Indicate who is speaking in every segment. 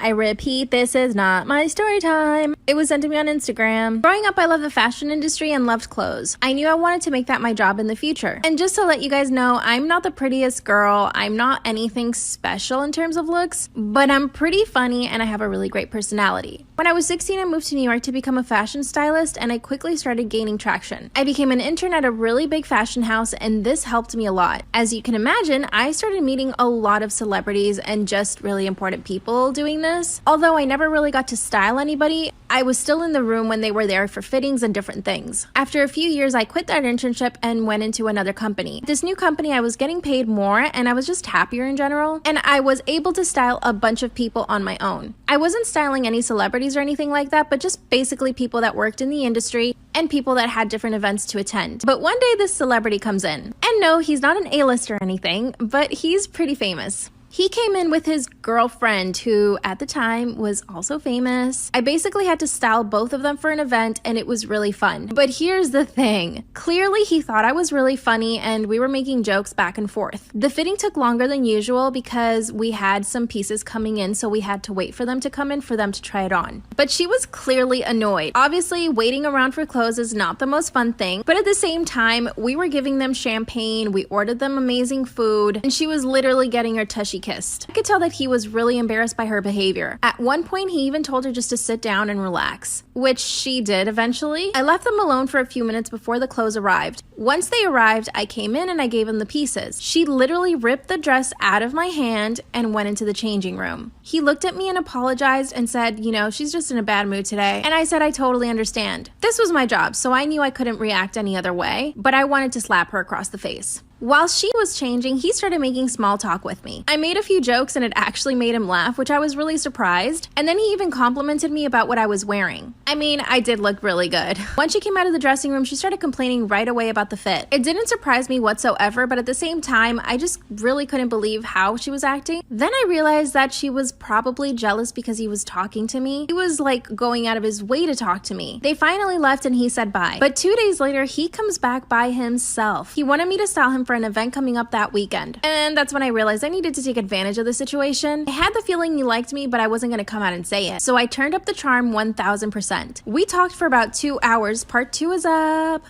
Speaker 1: I repeat, this is not my story time. It was sent to me on Instagram. Growing up, I loved the fashion industry and loved clothes. I knew I wanted to make that my job in the future. And just to let you guys know, I'm not the prettiest girl. I'm not anything special in terms of looks, but I'm pretty funny and I have a really great personality. When I was 16, I moved to New York to become a fashion stylist, and I quickly started gaining traction. I became an intern at a really big fashion house, and this helped me a lot. As you can imagine, I started meeting a lot of celebrities and just really important people doing this. Although I never really got to style anybody, I was still in the room when they were there for fittings and different things. After a few years, I quit that internship and went into another company. This new company, I was getting paid more and I was just happier in general, and I was able to style a bunch of people on my own. I wasn't styling any celebrities or anything like that, but just basically people that worked in the industry and people that had different events to attend. But one day this celebrity comes in. And no, he's not an A-list or anything, but he's pretty famous. He came in with his girlfriend, who at the time was also famous. I basically had to style both of them for an event, and it was really fun. But here's the thing. Clearly, he thought I was really funny, and we were making jokes back and forth. The fitting took longer than usual because we had some pieces coming in, so we had to wait for them to come in for them to try it on. But she was clearly annoyed. Obviously, waiting around for clothes is not the most fun thing, but at the same time, we were giving them champagne, we ordered them amazing food, and she was literally getting her tushy kissed. I could tell that he was really embarrassed by her behavior. At one point, he even told her just to sit down and relax, which she did eventually. I left them alone for a few minutes before the clothes arrived. Once they arrived, I came in and I gave him the pieces. She literally ripped the dress out of my hand and went into the changing room. He looked at me and apologized and said, you know, she's just in a bad mood today. And I said, I totally understand. This was my job, so I knew I couldn't react any other way, but I wanted to slap her across the face. While she was changing, he started making small talk with me. I made a few jokes and it actually made him laugh, which I was really surprised. And then he even complimented me about what I was wearing. I mean, I did look really good. Once she came out of the dressing room, she started complaining right away about the fit. It didn't surprise me whatsoever, but at the same time, I just really couldn't believe how she was acting. Then I realized that she was probably jealous because he was talking to me. He was like going out of his way to talk to me. They finally left and he said bye. But 2 days later, he comes back by himself. He wanted me to style him for an event coming up that weekend. And that's when I realized I needed to take advantage of the situation. I had the feeling he liked me, but I wasn't going to come out and say it. So I turned up the charm 1000%. We talked for about 2 hours. Part 2 is up.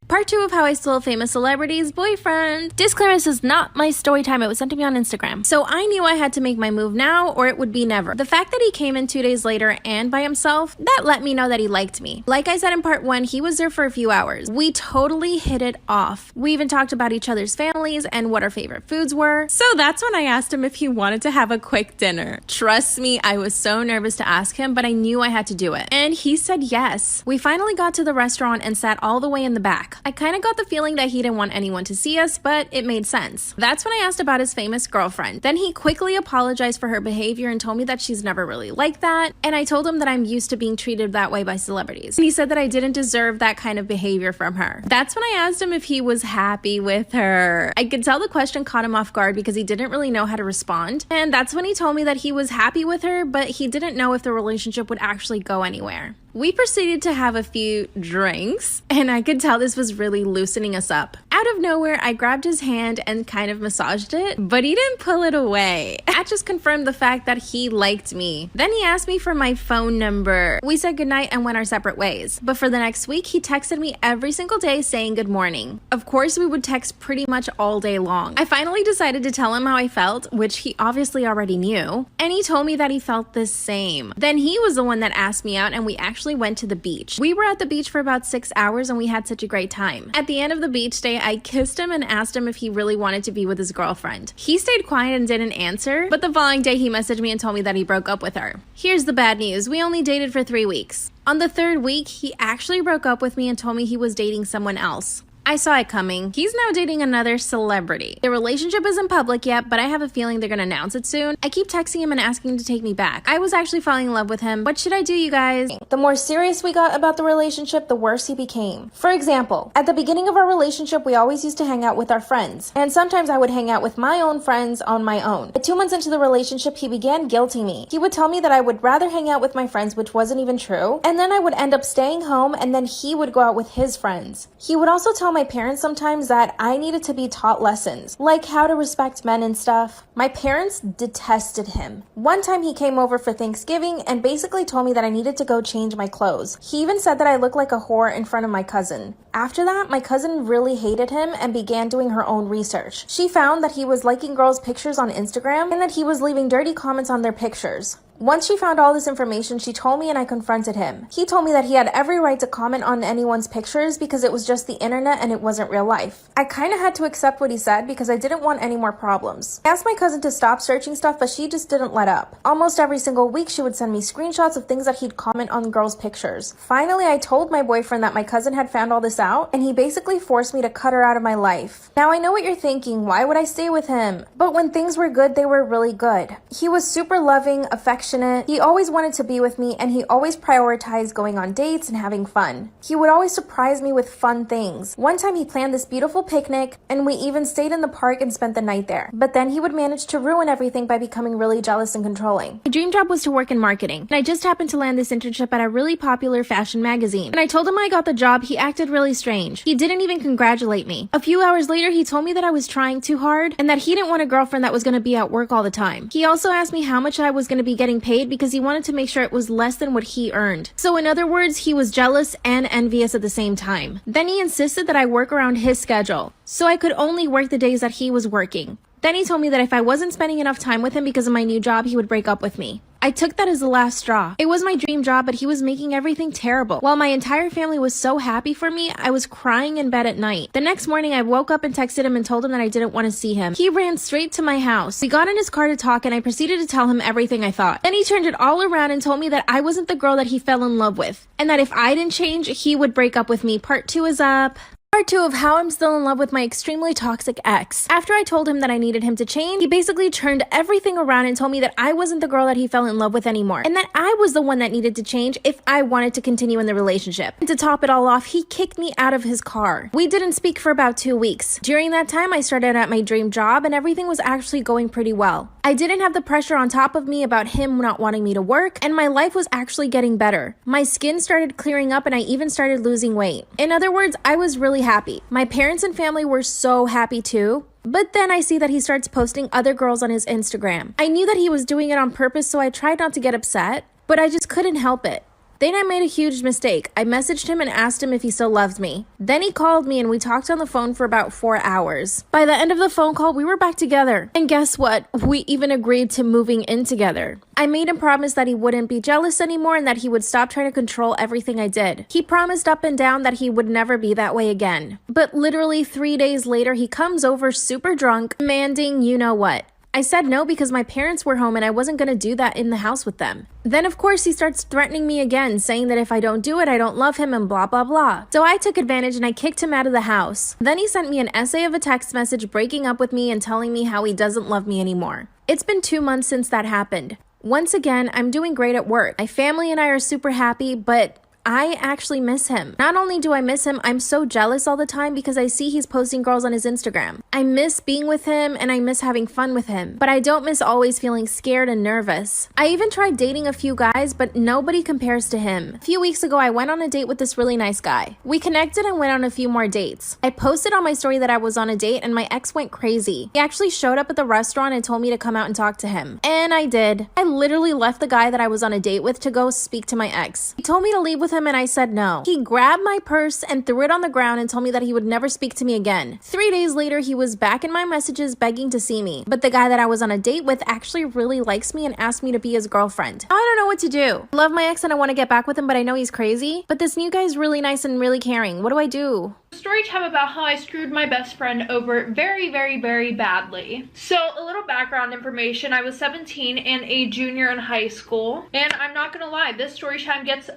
Speaker 1: Part 2 of how I stole a famous celebrity's boyfriend. Disclaimer, this is not my story time. It was sent to me on Instagram. So I knew I had to make my move now or it would be never. The fact that he came in 2 days later and by himself, that let me know that he liked me. Like I said in part 1, he was there for a few hours. We totally hit it off. We even talked about each other's families and what our favorite foods were. So that's when I asked him if he wanted to have a quick dinner. Trust me, I was so nervous to ask him, but I knew I had to do it. And he said yes. We finally got to the restaurant and sat all the way in the back. I kind of got the feeling that he didn't want anyone to see us, but it made sense. That's when I asked about his famous girlfriend. Then he quickly apologized for her behavior and told me that she's never really like that, and I told him that I'm used to being treated that way by celebrities. And he said that I didn't deserve that kind of behavior from her. That's when I asked him if he was happy with her. I could tell the question caught him off guard because he didn't really know how to respond, and that's when he told me that he was happy with her, but he didn't know if the relationship would actually go anywhere. We proceeded to have a few drinks, and I could tell this was really loosening us up. Out of nowhere, I grabbed his hand and kind of massaged it, but he didn't pull it away. That just confirmed the fact that he liked me. Then he asked me for my phone number. We said goodnight and went our separate ways. But for the next week, he texted me every single day saying good morning. Of course, we would text pretty much all day long. I finally decided to tell him how I felt, which he obviously already knew, and he told me that he felt the same. Then he was the one that asked me out, and we actually went to the beach. We were at the beach for about 6 hours and we had such a great time. At the end of the beach day, I kissed him and asked him if he really wanted to be with his girlfriend. He stayed quiet and didn't answer, but the following day he messaged me and told me that he broke up with her. Here's the bad news. We only dated for 3 weeks. On the 3rd week, he actually broke up with me and told me he was dating someone else. I saw it coming. He's now dating another celebrity. The relationship isn't public yet, but I have a feeling they're gonna announce it soon. I keep texting him and asking him to take me back. I was actually falling in love with him. What should I do, you guys? The more serious we got about the relationship, the worse he became. For example, at the beginning of our relationship, we always used to hang out with our friends. And sometimes I would hang out with my own friends on my own. But 2 months into the relationship, he began guilting me. He would tell me that I would rather hang out with my friends, which wasn't even true. And then I would end up staying home, and then he would go out with his friends. He would also tell my parents sometimes that I needed to be taught lessons, like how to respect men and stuff. My parents detested him. One time he came over for Thanksgiving and basically told me that I needed to go change my clothes. He even said that I looked like a whore in front of my cousin. After that, my cousin really hated him and began doing her own research. She found that he was liking girls' pictures on Instagram and that he was leaving dirty comments on their pictures. Once she found all this information, she told me and I confronted him. He told me that he had every right to comment on anyone's pictures because it was just the internet and it wasn't real life. I kind of had to accept what he said because I didn't want any more problems. I asked my cousin to stop searching stuff, but she just didn't let up. Almost every single week, she would send me screenshots of things that he'd comment on girls' pictures. Finally, I told my boyfriend that my cousin had found all this out, and he basically forced me to cut her out of my life. Now, I know what you're thinking. Why would I stay with him? But when things were good, they were really good. He was super loving, affectionate. He always wanted to be with me, and he always prioritized going on dates and having fun. He would always surprise me with fun things. One time he planned this beautiful picnic, and we even stayed in the park and spent the night there. But then he would manage to ruin everything by becoming really jealous and controlling. My dream job was to work in marketing, and I just happened to land this internship at a really popular fashion magazine. When I told him I got the job, he acted really strange. He didn't even congratulate me. A few hours later, he told me that I was trying too hard and that he didn't want a girlfriend that was going to be at work all the time. He also asked me how much I was going to be getting paid because he wanted to make sure it was less than what he earned. So in other words, he was jealous and envious at the same time. Then he insisted that I work around his schedule, so I could only work the days that he was working. Then he told me that if I wasn't spending enough time with him because of my new job, he would break up with me. I took that as the last straw. It was my dream job, but he was making everything terrible. While my entire family was so happy for me, I was crying in bed at night. The next morning, I woke up and texted him and told him that I didn't want to see him. He ran straight to my house. We got in his car to talk, and I proceeded to tell him everything I thought. Then he turned it all around and told me that I wasn't the girl that he fell in love with, and that if I didn't change, he would break up with me. Part 2 is up. Part 2 of how I'm still in love with my extremely toxic ex. After I told him that I needed him to change, he basically turned everything around and told me that I wasn't the girl that he fell in love with anymore, and that I was the one that needed to change if I wanted to continue in the relationship. And to top it all off, he kicked me out of his car. We didn't speak for about 2 weeks. During that time, I started at my dream job, and everything was actually going pretty well. I didn't have the pressure on top of me about him not wanting me to work, and my life was actually getting better. My skin started clearing up, and I even started losing weight. In other words, I was really happy. My parents and family were so happy too. But then I see that he starts posting other girls on his Instagram. I knew that he was doing it on purpose, so I tried not to get upset, but I just couldn't help it. Then I made a huge mistake. I messaged him and asked him if he still loved me. Then he called me and we talked on the phone for about 4 hours. By the end of the phone call, we were back together. And guess what? We even agreed to moving in together. I made him promise that he wouldn't be jealous anymore and that he would stop trying to control everything I did. He promised up and down that he would never be that way again. But literally 3 days later, he comes over super drunk, demanding you know what. I said no because my parents were home and I wasn't going to do that in the house with them. Then of course he starts threatening me again, saying that if I don't do it, I don't love him and blah blah blah. So I took advantage and I kicked him out of the house. Then he sent me an essay of a text message breaking up with me and telling me how he doesn't love me anymore. It's been 2 months since that happened. Once again, I'm doing great at work. My family and I are super happy, but I actually miss him. Not only do I miss him, I'm so jealous all the time because I see he's posting girls on his Instagram. I miss being with him and I miss having fun with him, but I don't miss always feeling scared and nervous. I even tried dating a few guys, but nobody compares to him. A few weeks ago, I went on a date with this really nice guy. We connected and went on a few more dates. I posted on my story that I was on a date and my ex went crazy. He actually showed up at the restaurant and told me to come out and talk to him. And I did. I literally left the guy that I was on a date with to go speak to my ex. He told me to leave with him and I said no. He grabbed my purse and threw it on the ground and told me that he would never speak to me again. 3 days later, he was back in my messages begging to see me. But the guy that I was on a date with actually really likes me and asked me to be his girlfriend. Now I don't know what to do. I love my ex and I want to get back with him, but I know he's crazy. But this new guy's really nice and really caring. What do I do?
Speaker 2: Story time about how I screwed my best friend over very, very, very badly. So a little background information. I was 17 and a junior in high school. And I'm not gonna lie, this story time gets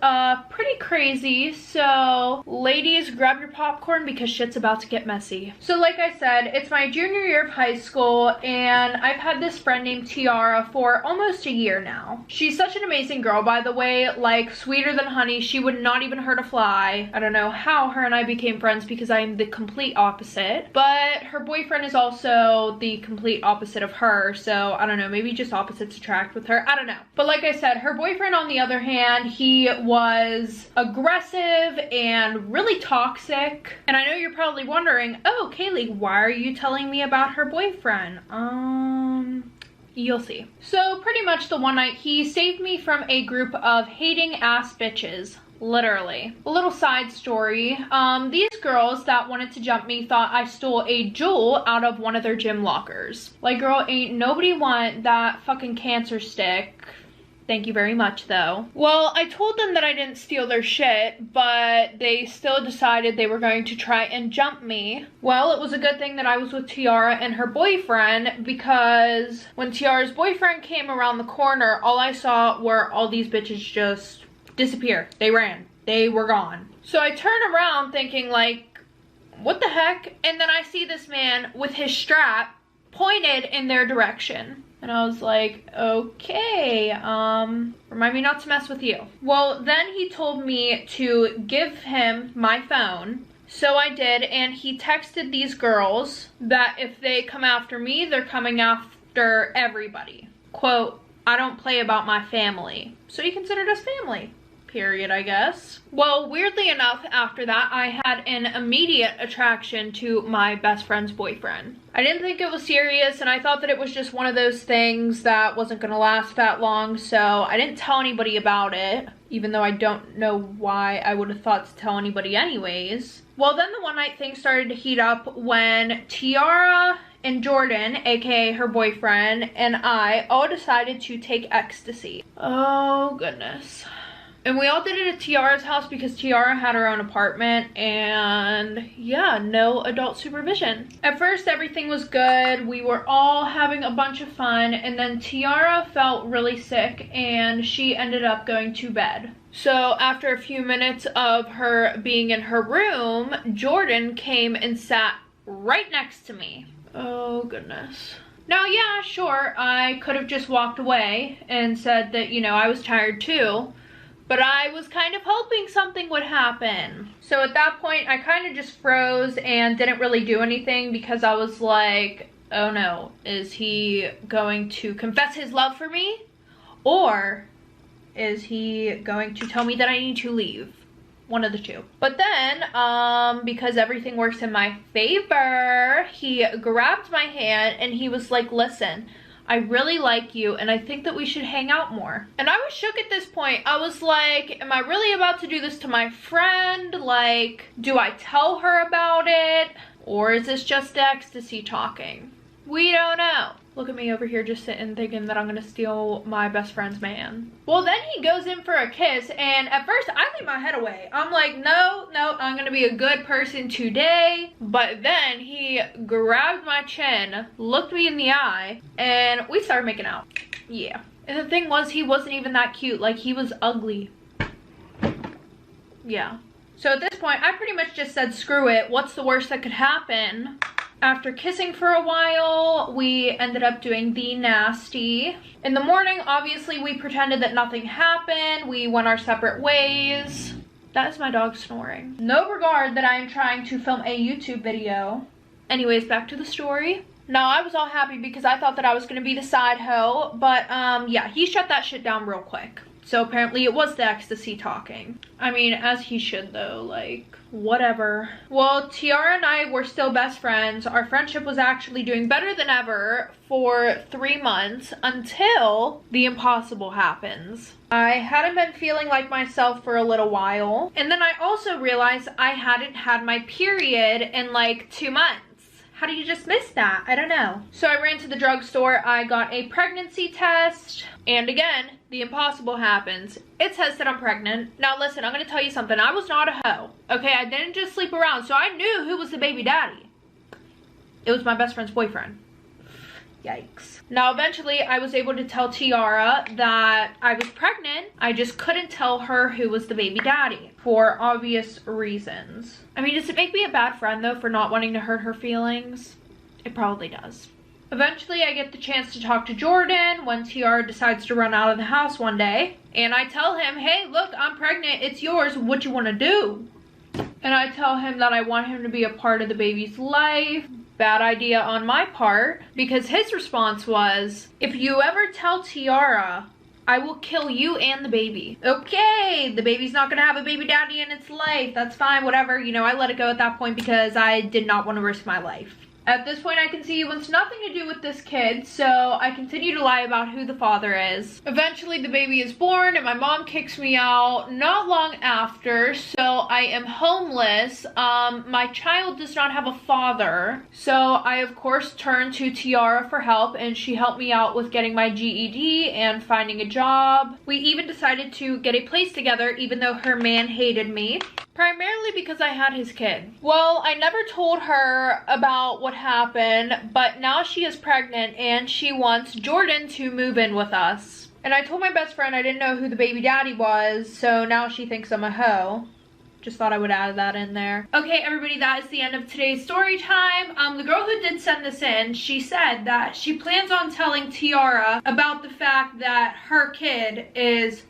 Speaker 2: pretty crazy. So ladies, grab your popcorn because shit's about to get messy. So like I said, it's my junior year of high school and I've had this friend named Tiara for almost a year now. She's such an amazing girl, by the way, like sweeter than honey. She would not even hurt a fly. I don't know how her and I became friends because I am the complete opposite. But her boyfriend is also the complete opposite of her. So I don't know, maybe just opposites attract with her. I don't know. But like I said, her boyfriend on the other hand, he was aggressive and really toxic. And I know you're probably wondering, oh, Kaylee, why are you telling me about her boyfriend? You'll see. So pretty much the one night he saved me from a group of hating ass bitches. Literally. A little side story. These girls that wanted to jump me thought I stole a jewel out of one of their gym lockers. Like, girl, ain't nobody want that fucking cancer stick. Thank you very much, though. Well, I told them that I didn't steal their shit, but they still decided they were going to try and jump me. Well, it was a good thing that I was with Tiara and her boyfriend, because when Tiara's boyfriend came around the corner, all I saw were all these bitches just disappear. They ran. They were gone. So I turn around thinking, like, what the heck? And then I see this man with his strap pointed in their direction. And I was like, okay, remind me not to mess with you. Well, then he told me to give him my phone. So I did, and he texted these girls that if they come after me, they're coming after everybody. Quote, I don't play about my family. So he considered us family. Period, I guess. Well, weirdly enough, after that, I had an immediate attraction to my best friend's boyfriend. I didn't think it was serious, and I thought that it was just one of those things that wasn't gonna last that long, so I didn't tell anybody about it, even though I don't know why I would have thought to tell anybody anyways. Well, then the one night things started to heat up when Tiara and Jordan, aka her boyfriend, and I all decided to take ecstasy. Oh, goodness. And we all did it at Tiara's house because Tiara had her own apartment, and yeah, no adult supervision. At first, everything was good. We were all having a bunch of fun, and then Tiara felt really sick and she ended up going to bed. So after a few minutes of her being in her room, Jordan came and sat right next to me. Oh, goodness. Now, yeah, sure, I could have just walked away and said that, you know, I was tired too. But I was kind of hoping something would happen. So at that point, I kind of just froze and didn't really do anything because I was like, oh no, is he going to confess his love for me? Or is he going to tell me that I need to leave? One of the two. But then, because everything works in my favor, he grabbed my hand and he was like, listen, I really like you and I think that we should hang out more. And I was shook at this point. I was like, am I really about to do this to my friend? Like, do I tell her about it? Or is this just ecstasy talking? We don't know. Look at me over here just sitting thinking that I'm gonna steal my best friend's man. Well, then he goes in for a kiss, and at first I leave my head away. I'm like, no, I'm gonna be a good person today. But then he grabbed my chin, looked me in the eye, and we started making out. Yeah. And the thing was, he wasn't even that cute. Like, he was ugly. Yeah. So at this point, I pretty much just said, screw it. What's the worst that could happen? After kissing for a while, we ended up doing the nasty. In the morning, obviously, we pretended that nothing happened. We went our separate ways. That is my dog snoring. No regard that I am trying to film a YouTube video. Anyways, back to the story. Now, I was all happy because I thought that I was going to be the side hoe. But, yeah, he shut that shit down real quick. So apparently it was the ecstasy talking. I mean, as he should though, like, whatever. Well, Tiara and I were still best friends. Our friendship was actually doing better than ever for 3 months until the impossible happens. I hadn't been feeling like myself for a little while. And then I also realized I hadn't had my period in like 2 months. How do you just miss that? I don't know. So I ran to the drugstore. I got a pregnancy test. And again, the impossible happens. It says that I'm pregnant. Now listen, I'm going to tell you something. I was not a hoe. Okay, I didn't just sleep around. So I knew who was the baby daddy. It was my best friend's boyfriend. Yikes. Now eventually I was able to tell Tiara that I was pregnant. I just couldn't tell her who was the baby daddy for obvious reasons. I mean, does it make me a bad friend though for not wanting to hurt her feelings? It probably does. Eventually I get the chance to talk to Jordan when Tiara decides to run out of the house one day. And I tell him, hey, look, I'm pregnant. It's yours. What you want to do? And I tell him that I want him to be a part of the baby's life. Bad idea on my part, because his response was, if you ever tell Tiara, I will kill you and the baby. Okay, the baby's not gonna have a baby daddy in its life. That's fine, whatever. You know, I let it go at that point because I did not want to risk my life. At this point, I can see he wants nothing to do with this kid, so I continue to lie about who the father is. Eventually, the baby is born, and my mom kicks me out not long after, so I am homeless. My child does not have a father, so I, of course, turn to Tiara for help, and she helped me out with getting my GED and finding a job. We even decided to get a place together, even though her man hated me. Primarily because I had his kid. Well, I never told her about what happened, but now she is pregnant and she wants Jordan to move in with us. And I told my best friend I didn't know who the baby daddy was, so now she thinks I'm a hoe. Just thought I would add that in there. Okay, everybody, that is the end of today's story time. The girl who did send this in, she said that she plans on telling Tiara about the fact that her kid is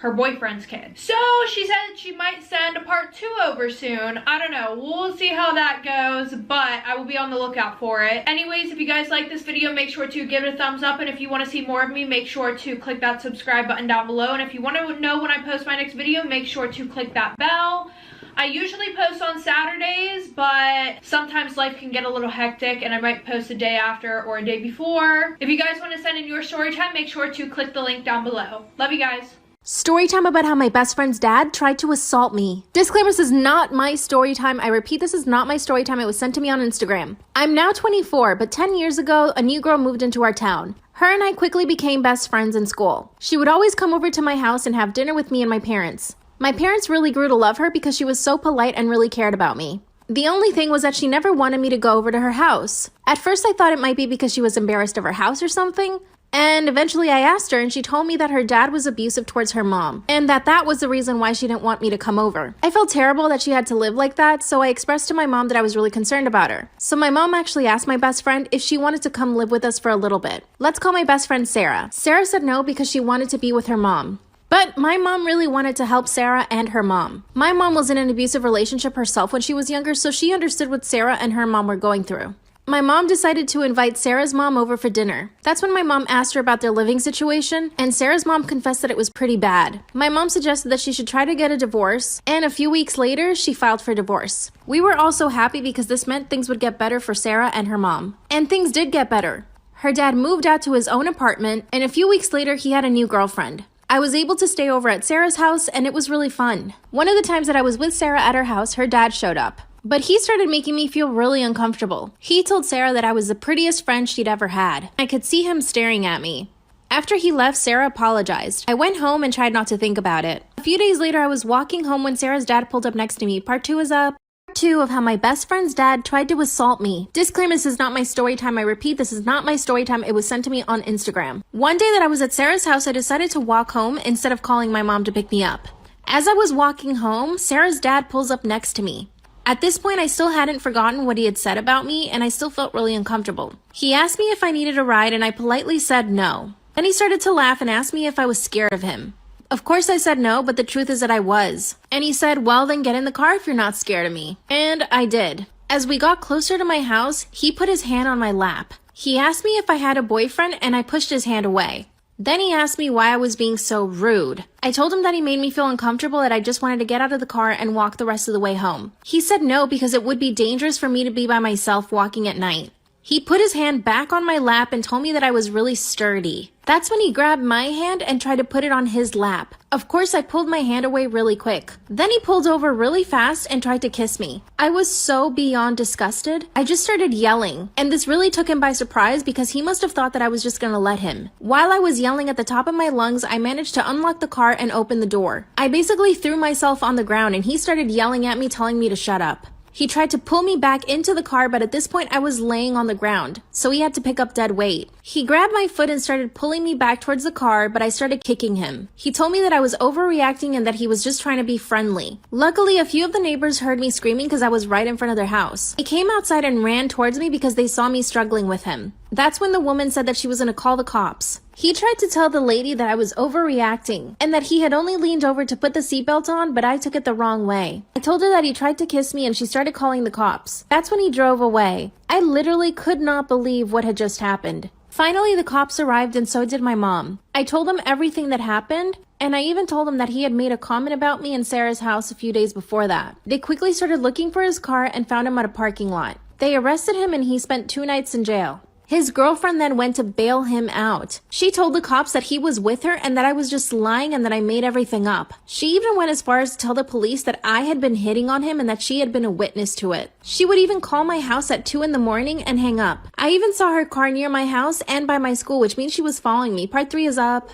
Speaker 2: her boyfriend's kid. So she said she might send a part 2 over soon. I don't know. We'll see how that goes, but I will be on the lookout for it. Anyways, if you guys like this video, make sure to give it a thumbs up. And if you want to see more of me, make sure to click that subscribe button down below. And if you want to know when I post my next video, make sure to click that bell. I usually post on Saturdays, but sometimes life can get a little hectic and I might post a day after or a day before. If you guys want to send in your story time, make sure to click the link down below. Love you guys.
Speaker 1: Story time about how my best friend's dad tried to assault me. Disclaimer, this is not my story time. I repeat, this is not my story time. It was sent to me on Instagram. I'm now 24, but 10 years ago, a new girl moved into our town. Her and I quickly became best friends in school. She would always come over to my house and have dinner with me and my parents. My parents really grew to love her because she was so polite and really cared about me. The only thing was that she never wanted me to go over to her house. At first, I thought it might be because she was embarrassed of her house or something. And eventually I asked her and she told me that her dad was abusive towards her mom and that was the reason why she didn't want me to come over. I felt terrible that she had to live like that, so I expressed to my mom that I was really concerned about her. So my mom actually asked my best friend if she wanted to come live with us for a little bit. Let's call my best friend Sarah. Sarah said no because she wanted to be with her mom. But my mom really wanted to help Sarah and her mom. My mom was in an abusive relationship herself when she was younger, so she understood what Sarah and her mom were going through. My mom decided to invite Sarah's mom over for dinner. That's when my mom asked her about their living situation, and Sarah's mom confessed that it was pretty bad. My mom suggested that she should try to get a divorce, and a few weeks later, she filed for divorce. We were all so happy because this meant things would get better for Sarah and her mom. And things did get better. Her dad moved out to his own apartment, and a few weeks later, he had a new girlfriend. I was able to stay over at Sarah's house, and it was really fun. One of the times that I was with Sarah at her house, her dad showed up. But he started making me feel really uncomfortable. He told Sarah that I was the prettiest friend she'd ever had. I could see him staring at me. After he left, Sarah apologized. I went home and tried not to think about it. A few days later, I was walking home when Sarah's dad pulled up next to me. Part 2 is up. Part 2 of how my best friend's dad tried to assault me. Disclaimer, this is not my story time. I repeat, this is not my story time. It was sent to me on Instagram. One day that I was at Sarah's house, I decided to walk home instead of calling my mom to pick me up. As I was walking home, Sarah's dad pulls up next to me. At this point, I still hadn't forgotten what he had said about me, and I still felt really uncomfortable. He asked me if I needed a ride, and I politely said no. Then he started to laugh and asked me if I was scared of him. Of course I said no, but the truth is that I was. And he said, well, then get in the car if you're not scared of me. And I did. As we got closer to my house, he put his hand on my lap. He asked me if I had a boyfriend, and I pushed his hand away. Then he asked me why I was being so rude. I told him that he made me feel uncomfortable, that I just wanted to get out of the car and walk the rest of the way home. He said no because it would be dangerous for me to be by myself walking at night. He put his hand back on my lap and told me that I was really sturdy. That's when he grabbed my hand and tried to put it on his lap. Of course, I pulled my hand away really quick. Then he pulled over really fast and tried to kiss me. I was so beyond disgusted. I just started yelling, and this really took him by surprise because he must have thought that I was just gonna let him. While I was yelling at the top of my lungs, I managed to unlock the car and open the door. I basically threw myself on the ground and he started yelling at me, telling me to shut up. He tried to pull me back into the car, but at this point I was laying on the ground, so he had to pick up dead weight. He grabbed my foot and started pulling me back towards the car, but I started kicking him. He told me that I was overreacting and that he was just trying to be friendly. Luckily, a few of the neighbors heard me screaming because I was right in front of their house. They came outside and ran towards me because they saw me struggling with him. That's when the woman said that she was going to call the cops. He tried to tell the lady that I was overreacting and that he had only leaned over to put the seatbelt on, but I took it the wrong way. I told her that he tried to kiss me and she started calling the cops. That's when he drove away. I literally could not believe what had just happened. Finally, the cops arrived and so did my mom. I told them everything that happened, and I even told him that he had made a comment about me in Sarah's house a few days before that. They quickly started looking for his car and found him at a parking lot. They arrested him and he spent 2 nights in jail. His girlfriend then went to bail him out. She told the cops that he was with her and that I was just lying and that I made everything up. She even went as far as to tell the police that I had been hitting on him and that she had been a witness to it. She would even call my house at 2 in the morning and hang up. I even saw her car near my house and by my school, which means she was following me. Part 3 is up.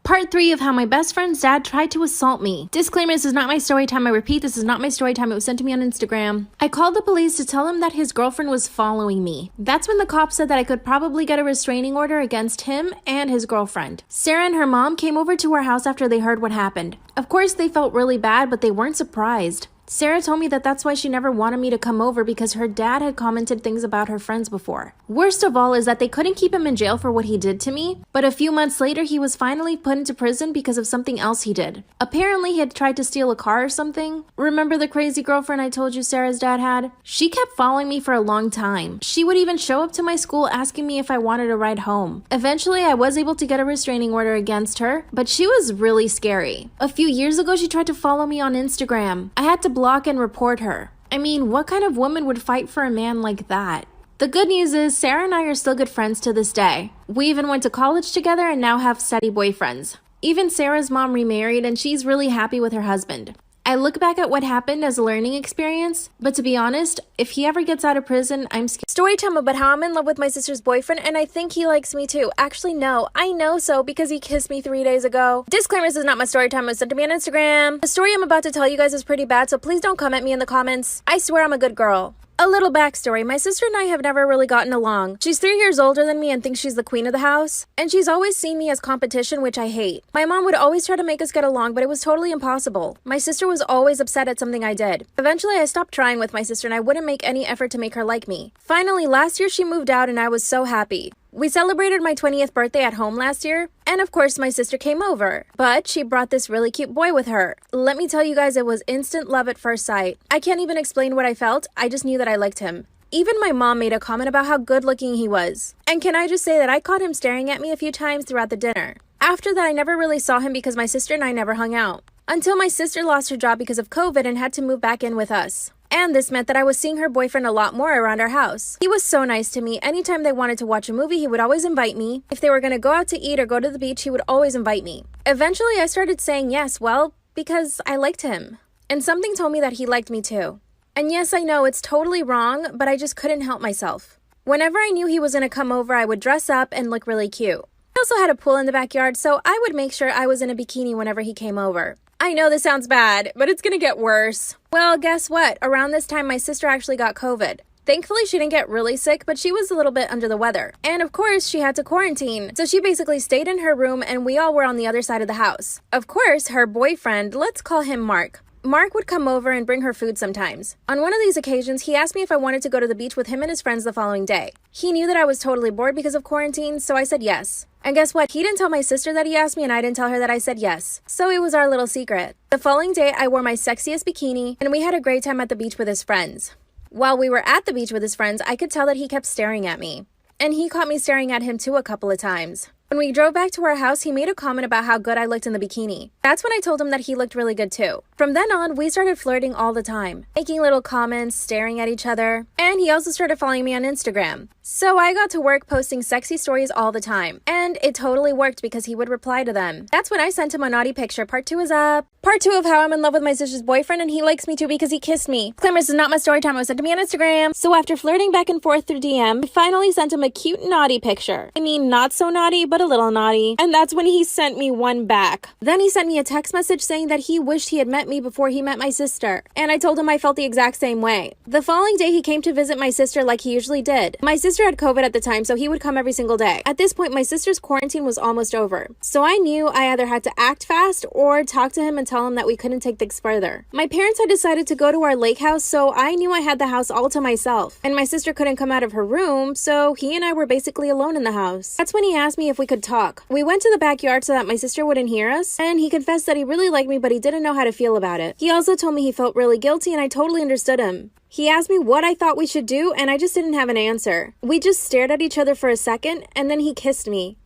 Speaker 1: Part 3 of how my best friend's dad tried to assault me. Disclaimer, this is not my story time. I repeat, this is not my story time. It was sent to me on Instagram. I called the police to tell him that his girlfriend was following me. That's when the cops said that I could probably get a restraining order against him and his girlfriend. Sarah and her mom came over to our house after they heard what happened. Of course, they felt really bad, but they weren't surprised. Sarah told me that that's why she never wanted me to come over because her dad had commented things about her friends before. Worst of all is that they couldn't keep him in jail for what he did to me, but a few months later he was finally put into prison because of something else he did. Apparently he had tried to steal a car or something. Remember the crazy girlfriend I told you Sarah's dad had? She kept following me for a long time. She would even show up to my school asking me if I wanted a ride home. Eventually I was able to get a restraining order against her, but she was really scary. A few years ago she tried to follow me on Instagram. I had to block and report her. I mean, what kind of woman would fight for a man like that? The good news is Sarah and I are still good friends to this day. We even went to college together and now have steady boyfriends. Even Sarah's mom remarried and she's really happy with her husband. I look back at what happened as a learning experience, but to be honest, if he ever gets out of prison, I'm scared. Storytime about how I'm in love with my sister's boyfriend and I think he likes me too. Actually, no, I know so because he kissed me 3 days ago. Disclaimer, this is not my story time. It was sent to me on Instagram. The story I'm about to tell you guys is pretty bad, so please don't come at me in the comments. I swear I'm a good girl. A little backstory, my sister and I have never really gotten along. She's 3 years older than me and thinks she's the queen of the house. And she's always seen me as competition, which I hate. My mom would always try to make us get along, but it was totally impossible. My sister was always upset at something I did. Eventually, I stopped trying with my sister and I wouldn't make any effort to make her like me. Finally, last year she moved out and I was so happy. We celebrated my 20th birthday at home last year, and of course my sister came over. But she brought this really cute boy with her. Let me tell you guys, it was instant love at first sight. I can't even explain what I felt, I just knew that I liked him. Even my mom made a comment about how good looking he was. And can I just say that I caught him staring at me a few times throughout the dinner. After that, I never really saw him because my sister and I never hung out. Until my sister lost her job because of COVID and had to move back in with us. And this meant that I was seeing her boyfriend a lot more around our house. He was so nice to me. Anytime they wanted to watch a movie, he would always invite me. If they were going to go out to eat or go to the beach, he would always invite me. Eventually, I started saying yes, well, because I liked him. And something told me that he liked me too. And yes, I know it's totally wrong, but I just couldn't help myself. Whenever I knew he was going to come over, I would dress up and look really cute. I also had a pool in the backyard, so I would make sure I was in a bikini whenever he came over. I know this sounds bad, but it's gonna get worse. Well, guess what? Around this time, my sister actually got COVID. Thankfully, she didn't get really sick, but she was a little bit under the weather. And of course, she had to quarantine. So she basically stayed in her room and we all were on the other side of the house. Of course, her boyfriend, let's call him Mark. Mark would come over and bring her food sometimes. On one of these occasions, he asked me if I wanted to go to the beach with him and his friends the following day. He knew that I was totally bored because of quarantine, so I said yes. And guess what? He didn't tell my sister that he asked me and I didn't tell her that I said yes. So it was our little secret. The following day, I wore my sexiest bikini and we had a great time at the beach with his friends. While we were at the beach with his friends, I could tell that he kept staring at me. And he caught me staring at him too a couple of times. When we drove back to our house, he made a comment about how good I looked in the bikini. That's when I told him that he looked really good too. From then on, we started flirting all the time, making little comments, staring at each other, and he also started following me on Instagram. So I got to work posting sexy stories all the time, and it totally worked because he would reply to them. That's when I sent him a naughty picture. Part 2 is up. Part 2 of how I'm in love with my sister's boyfriend and he likes me too because he kissed me. Disclaimer, this is not my story time. It was sent to me on Instagram. So after flirting back and forth through DM, I finally sent him a cute naughty picture. I mean, not so naughty, but but a little naughty. And that's when he sent me one back. Then he sent me a text message saying that he wished he had met me before he met my sister. And I told him I felt the exact same way. The following day, he came to visit my sister like he usually did. My sister had COVID at the time, so he would come every single day. At this point, my sister's quarantine was almost over. So I knew I either had to act fast or talk to him and tell him that we couldn't take things further. My parents had decided to go to our lake house, so I knew I had the house all to myself. And my sister couldn't come out of her room, so he and I were basically alone in the house. That's when he asked me if we could talk. We went to the backyard so that my sister wouldn't hear us, and he confessed that he really liked me, but he didn't know how to feel about it. He also told me he felt really guilty, and I totally understood him. He asked me what I thought we should do, and I just didn't have an answer. We just stared at each other for a second, and then he kissed me.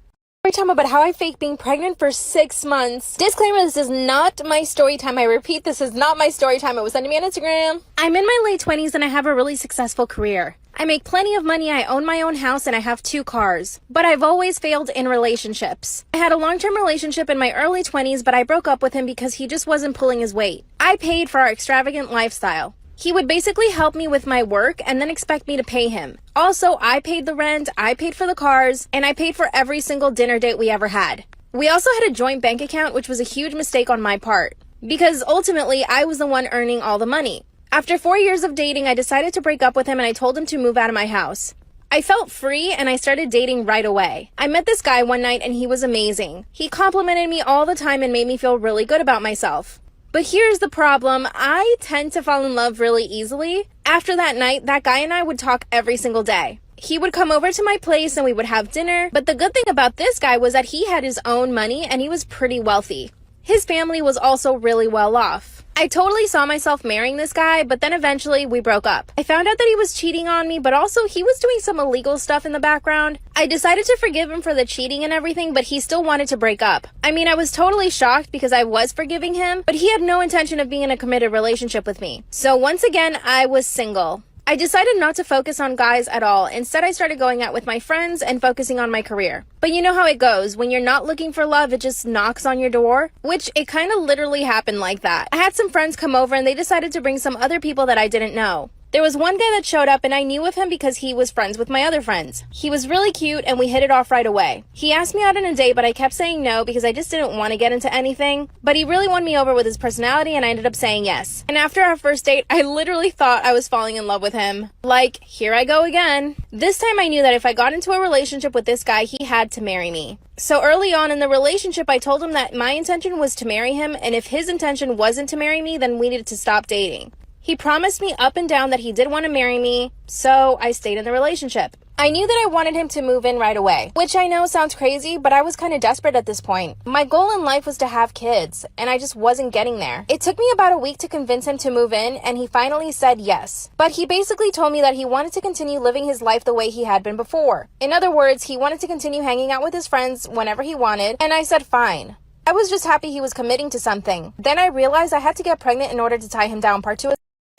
Speaker 1: Story time about how I faked being pregnant for 6 months. Disclaimer, this is not my story time. I repeat, this is not my story time. It was sent to me on Instagram. I'm in my late 20s and I have a really successful career. I make plenty of money, I own my own house, and I have 2 cars. But I've always failed in relationships. I had a long-term relationship in my early 20s, but I broke up with him because he just wasn't pulling his weight. I paid for our extravagant lifestyle. He would basically help me with my work and then expect me to pay him. Also, I paid the rent, I paid for the cars, and I paid for every single dinner date we ever had. We also had a joint bank account, which was a huge mistake on my part, because ultimately I was the one earning all the money. After 4 years of dating, I decided to break up with him and I told him to move out of my house. I felt free and I started dating right away. I met this guy one night and he was amazing. He complimented me all the time and made me feel really good about myself. But here's the problem, I tend to fall in love really easily. After that night, that guy and I would talk every single day. He would come over to my place and we would have dinner, but the good thing about this guy was that he had his own money and he was pretty wealthy. His family was also really well off. I totally saw myself marrying this guy, but then eventually we broke up. I found out that he was cheating on me, but also he was doing some illegal stuff in the background. I decided to forgive him for the cheating and everything, but he still wanted to break up. I mean, I was totally shocked because I was forgiving him, but he had no intention of being in a committed relationship with me. So once again, I was single. I decided not to focus on guys at all. Instead, I started going out with my friends and focusing on my career. But you know how it goes. When you're not looking for love, it just knocks on your door. Which it kind of literally happened like that. I had some friends come over and they decided to bring some other people that I didn't know. There was one guy that showed up and I knew of him because he was friends with my other friends. He was really cute and we hit it off right away. He asked me out on a date, but I kept saying no because I just didn't want to get into anything. But he really won me over with his personality and I ended up saying yes. And after our first date, I literally thought I was falling in love with him. Like, here I go again. This time I knew that if I got into a relationship with this guy, he had to marry me. So early on in the relationship, I told him that my intention was to marry him, and if his intention wasn't to marry me, then we needed to stop dating. He promised me up and down that he did want to marry me, so I stayed in the relationship. I knew that I wanted him to move in right away, which I know sounds crazy, but I was kind of desperate at this point. My goal in life was to have kids, and I just wasn't getting there. It took me about a week to convince him to move in, and he finally said yes. But he basically told me that he wanted to continue living his life the way he had been before. In other words, he wanted to continue hanging out with his friends whenever he wanted, and I said fine. I was just happy he was committing to something. Then I realized I had to get pregnant in order to tie him down. Part 2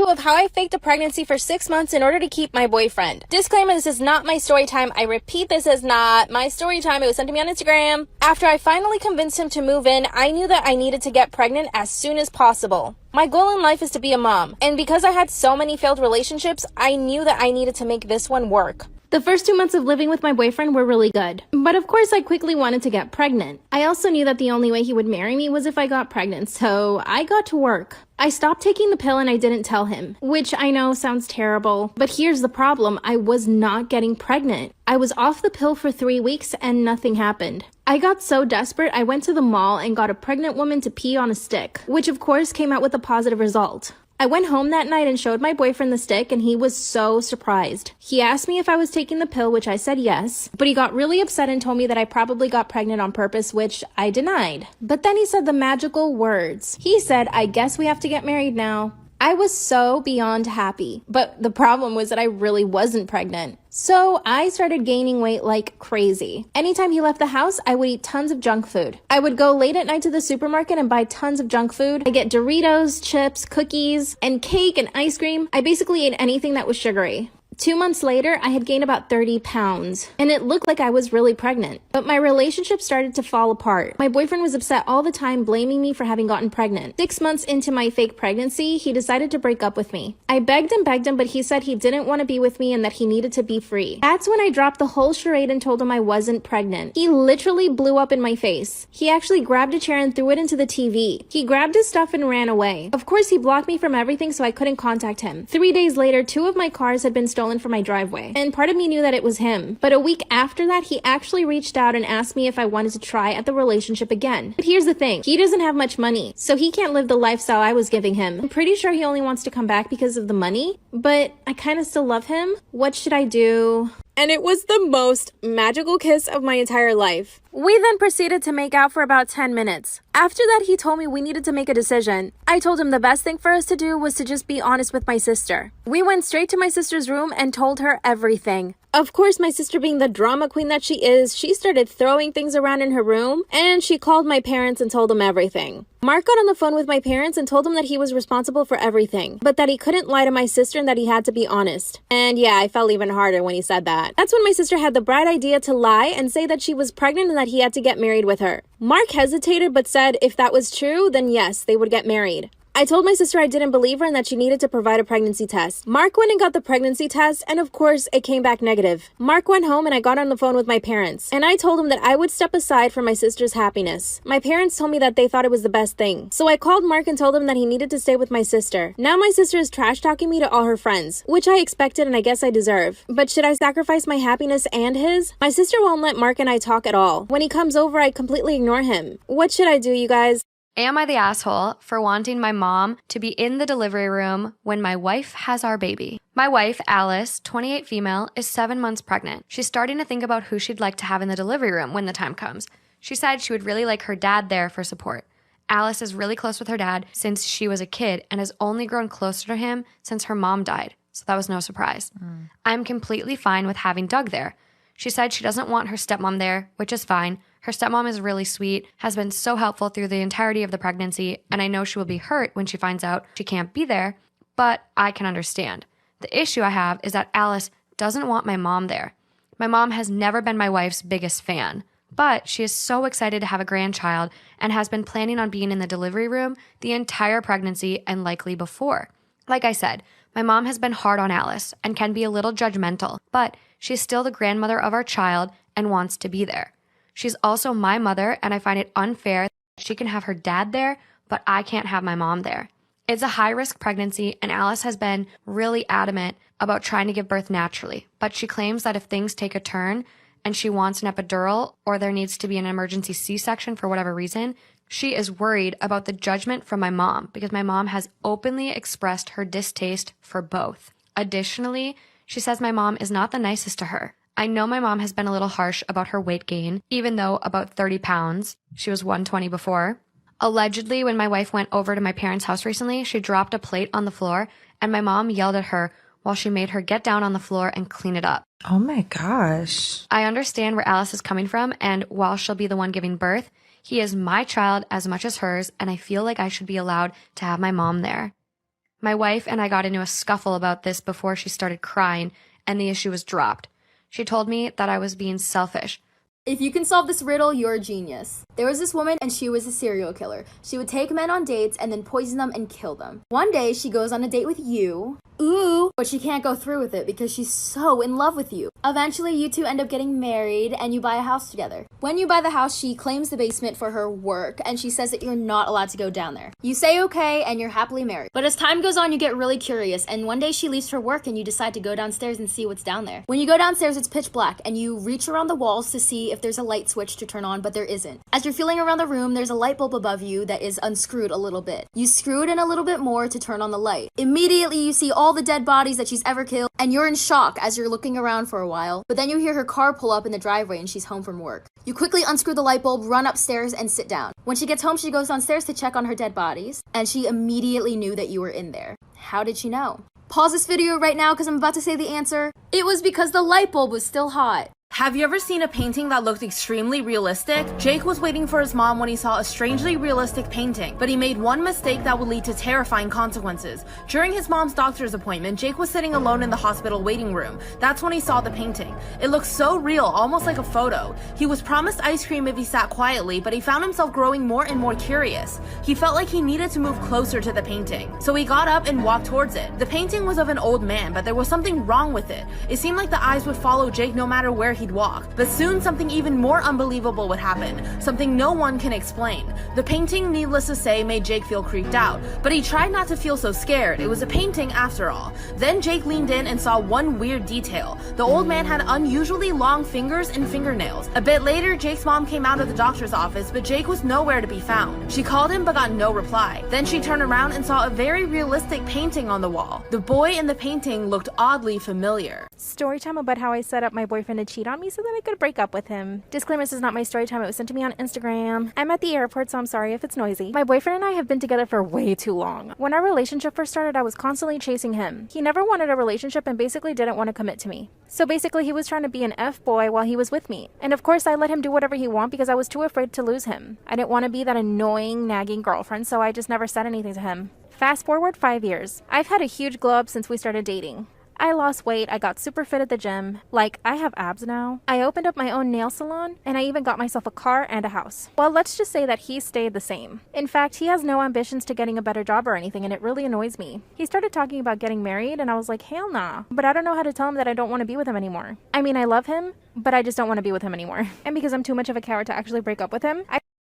Speaker 1: of how I faked a pregnancy for 6 months in order to keep my boyfriend. Disclaimer, this is not my story time. I repeat, this is not my story time. It was sent to me on Instagram. After I finally convinced him to move in, I knew that I needed to get pregnant as soon as possible. My goal in life is to be a mom, and because I had so many failed relationships, I knew that I needed to make this one work. The first 2 months of living with my boyfriend were really good, but of course I quickly wanted to get pregnant. I also knew that the only way he would marry me was if I got pregnant, so I got to work. I stopped taking the pill and I didn't tell him, which I know sounds terrible, but here's the problem, I was not getting pregnant. I was off the pill for 3 weeks and nothing happened. I got so desperate, I went to the mall and got a pregnant woman to pee on a stick, which of course came out with a positive result. I went home that night and showed my boyfriend the stick, and he was so surprised. He asked me if I was taking the pill, which I said yes, but he got really upset and told me that I probably got pregnant on purpose, which I denied. But then he said the magical words. He said, "I guess we have to get married now." I was so beyond happy, but the problem was that I really wasn't pregnant. So I started gaining weight like crazy. Anytime he left the house, I would eat tons of junk food. I would go late at night to the supermarket and buy tons of junk food. I get Doritos, chips, cookies, and cake and ice cream. I basically ate anything that was sugary. 2 months later, I had gained about 30 pounds, and it looked like I was really pregnant. But my relationship started to fall apart. My boyfriend was upset all the time, blaming me for having gotten pregnant. 6 months into my fake pregnancy, he decided to break up with me. I begged him, but he said he didn't want to be with me and that he needed to be free. That's when I dropped the whole charade and told him I wasn't pregnant. He literally blew up in my face. He actually grabbed a chair and threw it into the TV. He grabbed his stuff and ran away. Of course, he blocked me from everything, so I couldn't contact him. 3 days later, 2 of my cars had been stolen from my driveway, and part of me knew that it was him. But a week after that, he actually reached out and asked me if I wanted to try at the relationship again. But here's the thing, he doesn't have much money, so he can't live the lifestyle I was giving him. I'm pretty sure he only wants to come back because of the money, but I kind of still love him. What should I do? And it was the most magical kiss of my entire life. We then proceeded to make out for about 10 minutes. After that, he told me we needed to make a decision. I told him the best thing for us to do was to just be honest with my sister. We went straight to my sister's room and told her everything. Of course, my sister, being the drama queen that she is, she started throwing things around in her room, and she called my parents and told them everything. Mark got on the phone with my parents and told them that he was responsible for everything, but that he couldn't lie to my sister and that he had to be honest. And yeah, I fell even harder when he said that. That's when my sister had the bright idea to lie and say that she was pregnant and that he had to get married with her. Mark hesitated but said if that was true, then yes, they would get married. I told my sister I didn't believe her and that she needed to provide a pregnancy test. Mark went and got the pregnancy test, and of course, it came back negative. Mark went home and I got on the phone with my parents, and I told him that I would step aside for my sister's happiness. My parents told me that they thought it was the best thing. So I called Mark and told him that he needed to stay with my sister. Now my sister is trash talking me to all her friends, which I expected and I guess I deserve. But should I sacrifice my happiness and his? My sister won't let Mark and I talk at all. When he comes over, I completely ignore him. What should I do, you guys?
Speaker 3: Am I the asshole for wanting my mom to be in the delivery room when my wife has our baby? My wife, Alice, 28 female, is 7 months pregnant. She's starting to think about who she'd like to have in the delivery room when the time comes. She said she would really like her dad there for support. Alice is really close with her dad since she was a kid and has only grown closer to him since her mom died, so that was no surprise. I'm completely fine with having Doug there. She said she doesn't want her stepmom there, which is fine. Her stepmom is really sweet, has been so helpful through the entirety of the pregnancy, and I know she will be hurt when she finds out she can't be there, but I can understand. The issue I have is that Alice doesn't want my mom there. My mom has never been my wife's biggest fan, but she is so excited to have a grandchild and has been planning on being in the delivery room the entire pregnancy and likely before. Like I said, my mom has been hard on Alice and can be a little judgmental, but she's still the grandmother of our child and wants to be there. She's also my mother, and I find it unfair that she can have her dad there, but I can't have my mom there. It's a high-risk pregnancy, and Alice has been really adamant about trying to give birth naturally, but she claims that if things take a turn and she wants an epidural or there needs to be an emergency C-section for whatever reason, she is worried about the judgment from my mom because my mom has openly expressed her distaste for both. Additionally, she says my mom is not the nicest to her. I know my mom has been a little harsh about her weight gain, even though about 30 pounds. She was 120 before. Allegedly, when my wife went over to my parents' house recently, she dropped a plate on the floor, and my mom yelled at her while she made her get down on the floor and clean it up.
Speaker 4: Oh my gosh.
Speaker 3: I understand where Alice is coming from, and while she'll be the one giving birth, he is my child as much as hers, and I feel like I should be allowed to have my mom there. My wife and I got into a scuffle about this before she started crying, and the issue was dropped. She told me that I was being selfish.
Speaker 5: If you can solve this riddle, you're a genius. There was this woman and she was a serial killer. She would take men on dates and then poison them and kill them. One day she goes on a date with you. Ooh, but she can't go through with it because she's so in love with you. Eventually you two end up getting married and you buy a house together. When you buy the house, she claims the basement for her work and she says that you're not allowed to go down there. You say okay and you're happily married. But as time goes on, you get really curious and one day she leaves for work and you decide to go downstairs and see what's down there. When you go downstairs, it's pitch black and you reach around the walls to see if there's a light switch to turn on, but there isn't. As you're feeling around the room, there's a light bulb above you that is unscrewed a little bit. You screw it in a little bit more to turn on the light. Immediately you see all the dead bodies that she's ever killed and you're in shock as you're looking around for a while, but then you hear her car pull up in the driveway and she's home from work. You quickly unscrew the light bulb, run upstairs, and sit down. When she gets home, she goes downstairs to check on her dead bodies, and she immediately knew that you were in there. How did she know? Pause this video right now because I'm about to say the answer. It was because the light bulb was still hot.
Speaker 6: Have you ever seen a painting that looked extremely realistic? Jake was waiting for his mom when he saw a strangely realistic painting, but he made one mistake that would lead to terrifying consequences. During his mom's doctor's appointment, Jake was sitting alone in the hospital waiting room. That's when he saw the painting. It looked so real, almost like a photo. He was promised ice cream if he sat quietly, but he found himself growing more and more curious. He felt like he needed to move closer to the painting, so he got up and walked towards it. The painting was of an old man, but there was something wrong with it. It seemed like the eyes would follow Jake no matter where he'd walk. But soon something even more unbelievable would happen, something no one can explain. The painting, needless to say, made Jake feel creeped out, but he tried not to feel so scared. It was a painting after all. Then Jake leaned in and saw one weird detail. The old man had unusually long fingers and fingernails. A bit later, Jake's mom came out of the doctor's office, but Jake was nowhere to be found. She called him but got no reply. Then she turned around and saw a very realistic painting on the wall. The boy in the painting looked oddly familiar.
Speaker 1: Story time about how I set up my boyfriend to cheat on me so that I could break up with him. Disclaimer, this is not my story time. It was sent to me on Instagram. I'm at the airport, so I'm sorry if it's noisy. My boyfriend and I have been together for way too long. When our relationship first started, I was constantly chasing him. He never wanted a relationship and basically didn't want to commit to me. So basically, he was trying to be an F-boy while he was with me. And of course, I let him do whatever he wanted because I was too afraid to lose him. I didn't want to be that annoying, nagging girlfriend, so I just never said anything to him. Fast forward 5 years. I've had a huge glow up since we started dating. I lost weight, I got super fit at the gym, like I have abs now. I opened up my own nail salon, and I even got myself a car and a house. Well, let's just say that he stayed the same. In fact, he has no ambitions to getting a better job or anything, and it really annoys me. He started talking about getting married, and I was like, hell nah. But I don't know how to tell him that I don't want to be with him anymore. I mean, I love him, but I just don't want to be with him anymore. And because I'm too much of a coward to actually break up with him,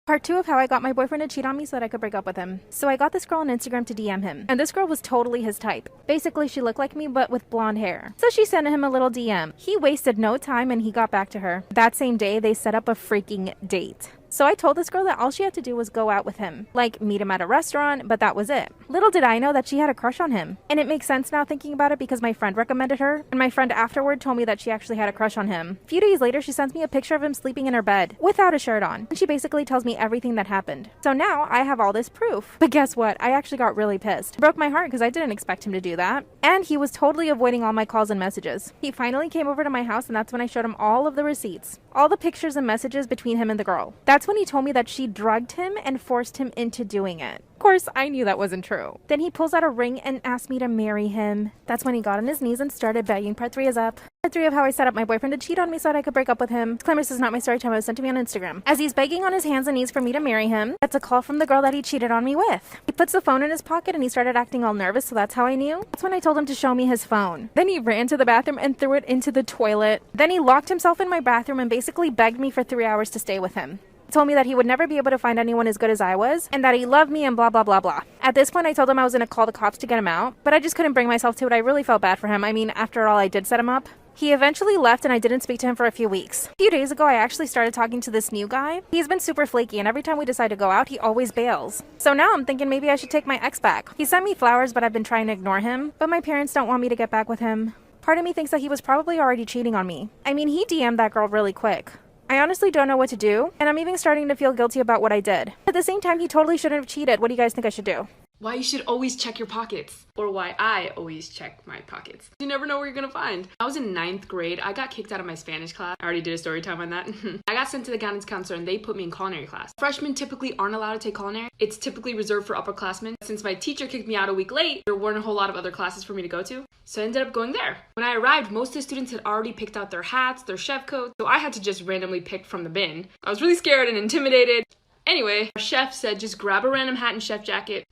Speaker 1: Part 2 of how I got my boyfriend to cheat on me so that I could break up with him. So I got this girl on Instagram to DM him, and this girl was totally his type. Basically, she looked like me, but with blonde hair. So she sent him a little DM. He wasted no time and he got back to her. That same day, they set up a freaking date. So I told this girl that all she had to do was go out with him, like meet him at a restaurant, but that was it. Little did I know that she had a crush on him. And it makes sense now thinking about it because my friend recommended her, and my friend afterward told me that she actually had a crush on him. A few days later, she sends me a picture of him sleeping in her bed without a shirt on. And she basically tells me everything that happened. So now I have all this proof. But guess what? I actually got really pissed. It broke my heart because I didn't expect him to do that. And he was totally avoiding all my calls and messages. He finally came over to my house, and that's when I showed him all of the receipts, all the pictures and messages between him and the girl. That's when he told me that she drugged him and forced him into doing it. Of course, I knew that wasn't true. Then he pulls out a ring and asked me to marry him. That's when he got on his knees and started begging. Part 3 is up. Part 3 of how I set up my boyfriend to cheat on me so that I could break up with him. Disclaimer, this is not my story time. It was sent to me on Instagram. As he's begging on his hands and knees for me to marry him, that's a call from the girl that he cheated on me with. He puts the phone in his pocket and he started acting all nervous, so that's how I knew. That's when I told him to show me his phone. Then he ran to the bathroom and threw it into the toilet. Then he locked himself in my bathroom and basically begged me for 3 hours to stay with him. Told me that he would never be able to find anyone as good as I was, and that he loved me and blah blah blah blah. At this point, I told him I was going to call the cops to get him out, but I just couldn't bring myself to it. I really felt bad for him. I mean, after all, I did set him up. He eventually left and I didn't speak to him for a few weeks. A few days ago, I actually started talking to this new guy. He's been super flaky, and every time we decide to go out, he always bails. So now I'm thinking maybe I should take my ex back. He sent me flowers, but I've been trying to ignore him. But my parents don't want me to get back with him. Part of me thinks that he was probably already cheating on me. I mean, he DM'd that girl really quick. I honestly don't know what to do, and I'm even starting to feel guilty about what I did. At the same time, he totally shouldn't have cheated. What do you guys think I should do?
Speaker 7: Why you should always check your pockets, or why I always check my pockets. You never know what you're gonna find. I was in 9th grade. I got kicked out of my Spanish class. I already did a story time on that. I got sent to the guidance counselor and they put me in culinary class. Freshmen typically aren't allowed to take culinary. It's typically reserved for upperclassmen. Since my teacher kicked me out a week late, there weren't a whole lot of other classes for me to go to. So I ended up going there. When I arrived, most of the students had already picked out their hats, their chef coats, so I had to just randomly pick from the bin. I was really scared and intimidated. Anyway, our chef said just grab a random hat and chef jacket,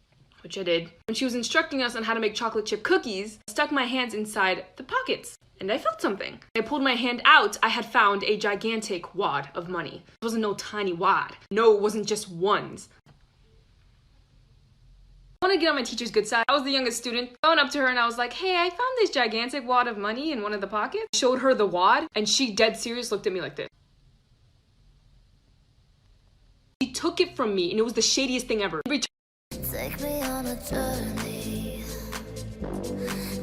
Speaker 7: which I did. When she was instructing us on how to make chocolate chip cookies, I stuck my hands inside the pockets, and I felt something. When I pulled my hand out, I had found a gigantic wad of money. It wasn't no tiny wad. No, it wasn't just ones. I want to get on my teacher's good side. I was the youngest student. I went up to her and I was like, hey, I found this gigantic wad of money in one of the pockets. I showed her the wad, and she dead serious looked at me like this. She took it from me, and it was the shadiest thing ever.
Speaker 8: Take me on a journey.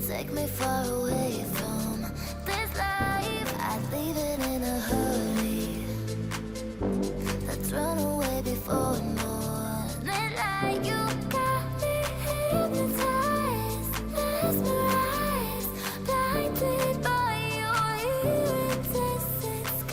Speaker 8: Take me far away from this life. I'd leave it in a hurry. Let's run away before morning light. You got me hypnotized, mesmerized, blinded by your iridescent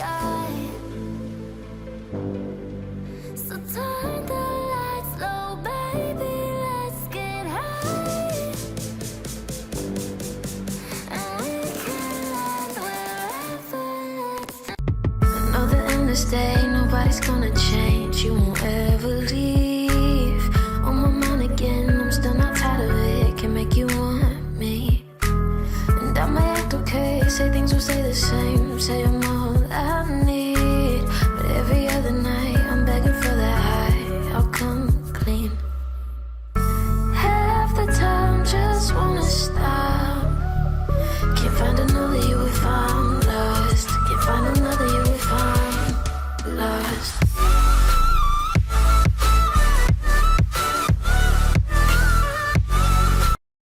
Speaker 8: stay, nobody's gonna change. You won't ever leave. On my mind again, I'm still not tired of it. Can make you want me. And I might act okay, say things will stay the same. Say I'm all I need. But every other night, I'm begging for that high. I'll come clean. Half the time, just wanna stop. Can't find another you if I'm lost. Can't find another you if I'm lost.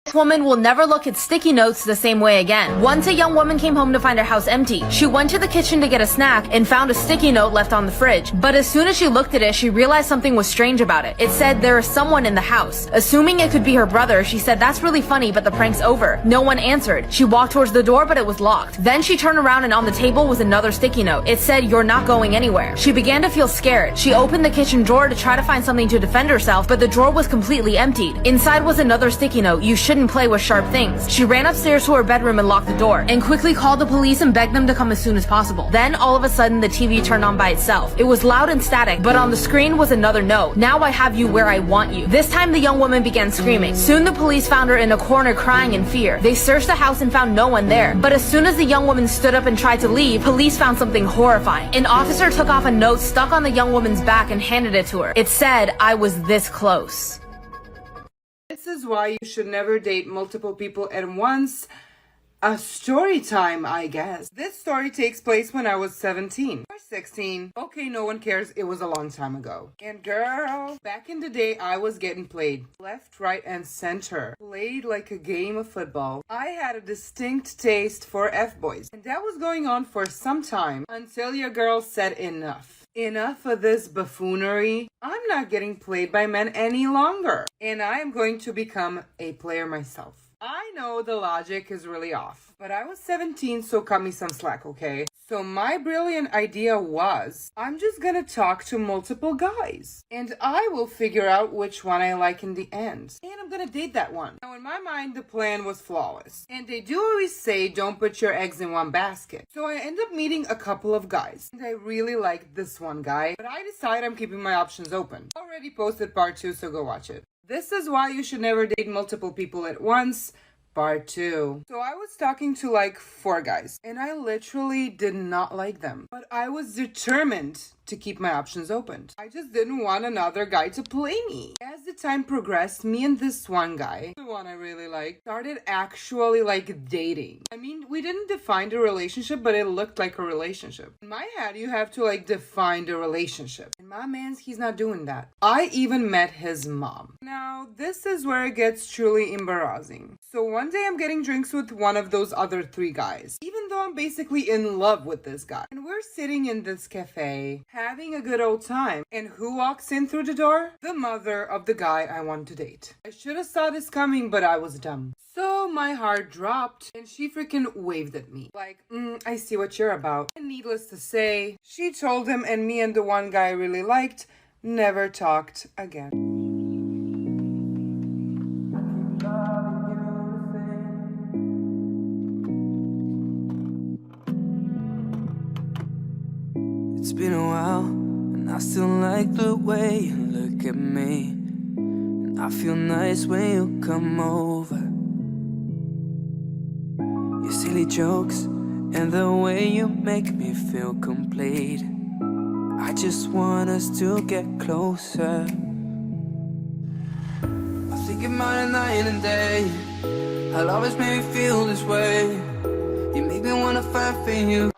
Speaker 6: This woman will never look at sticky notes the same way again. Once a young woman came home to find her house empty. She went to the kitchen to get a snack and found a sticky note left on the fridge. But as soon as she looked at it, she realized something was strange about it. It said there is someone in the house. Assuming it could be her brother, she said that's really funny, but the prank's over. No one answered. She walked towards the door, but it was locked. Then she turned around and on the table was another sticky note. It said, "You're not going anywhere." She began to feel scared. She opened the kitchen drawer to try to find something to defend herself, but the drawer was completely emptied. Inside was another sticky note. "You shouldn't play with sharp things." She ran upstairs to her bedroom and locked the door, and quickly called the police and begged them to come as soon as possible. Then all of a sudden the TV turned on by itself. It was loud and static, but on the screen was another note. "Now I have you where I want you." This time the young woman began screaming. Soon the police found her in a corner crying in fear. They searched the house and found no one there. But as soon as the young woman stood up and tried to leave, police found something horrifying. An officer took off a note stuck on the young woman's back and handed it to her. It said, "I was this close."
Speaker 9: This is why you should never date multiple people at once. A story time, I guess. This story takes place when I was 17 or 16. Okay, no one cares. It was a long time ago. And girl, back in the day, I was getting played left, right, and center. Played like a game of football. I had a distinct taste for F-boys. And that was going on for some time until your girl said enough. Enough of this buffoonery. I'm not getting played by men any longer. And I am going to become a player myself. I know the logic is really off, but I was 17, so cut me some slack, okay? So my brilliant idea was, I'm just gonna talk to multiple guys, and I will figure out which one I like in the end. And I'm gonna date that one. Now in my mind, the plan was flawless. And they do always say, don't put your eggs in one basket. So I end up meeting a couple of guys, and I really like this one guy, but I decide I'm keeping my options open. Already posted part 2, so go watch it. This is why you should never date multiple people at once. Part 2. So I was talking to like 4 guys, and I literally did not like them. But I was determined to keep my options open. I just didn't want another guy to play me. As the time progressed, me and this one guy, the one I really liked, started actually like dating. I mean, we didn't define the relationship, but it looked like a relationship. In my head, you have to like define the relationship. And my man's, he's not doing that. I even met his mom. Now, this is where it gets truly embarrassing. So one day I'm getting drinks with one of those other 3 guys, even though I'm basically in love with this guy. And we're sitting in this cafe, having a good old time. And who walks in through the door? The mother of the guy I want to date. I should have saw this coming, but I was dumb. So my heart dropped and she freaking waved at me. Like, I see what you're about. And needless to say, she told him, and me and the one guy I really liked never talked again.
Speaker 10: It's been a while, and I still like the way you look at me. And I feel nice when you come over. Your silly jokes and the way you make me feel complete. I just want us to get closer. I think about it night and day. I'll always make me feel this way. You make me wanna fight for you.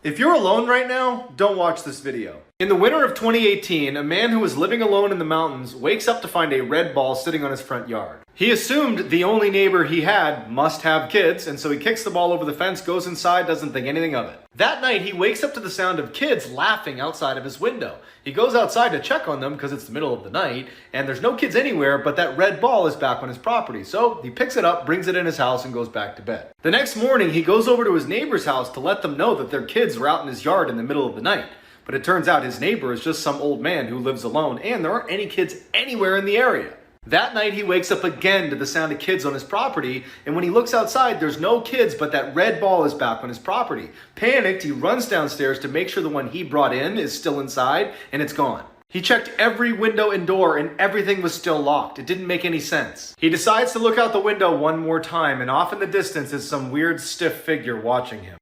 Speaker 11: If you're alone right now, don't watch this video. In the winter of 2018, a man who was living alone in the mountains wakes up to find a red ball sitting on his front yard. He assumed the only neighbor he had must have kids, and so he kicks the ball over the fence, goes inside, doesn't think anything of it. That night, he wakes up to the sound of kids laughing outside of his window. He goes outside to check on them because it's the middle of the night, and there's no kids anywhere, but that red ball is back on his property. So he picks it up, brings it in his house, and goes back to bed. The next morning, he goes over to his neighbor's house to let them know that their kids were out in his yard in the middle of the night. But it turns out his neighbor is just some old man who lives alone, and there aren't any kids anywhere in the area. That night, he wakes up again to the sound of kids on his property, and when he looks outside, there's no kids, but that red ball is back on his property. Panicked, he runs downstairs to make sure the one he brought in is still inside, and it's gone. He checked every window and door, and everything was still locked. It didn't make any sense. He decides to look out the window one more time, and off in the distance is some weird, stiff figure watching him.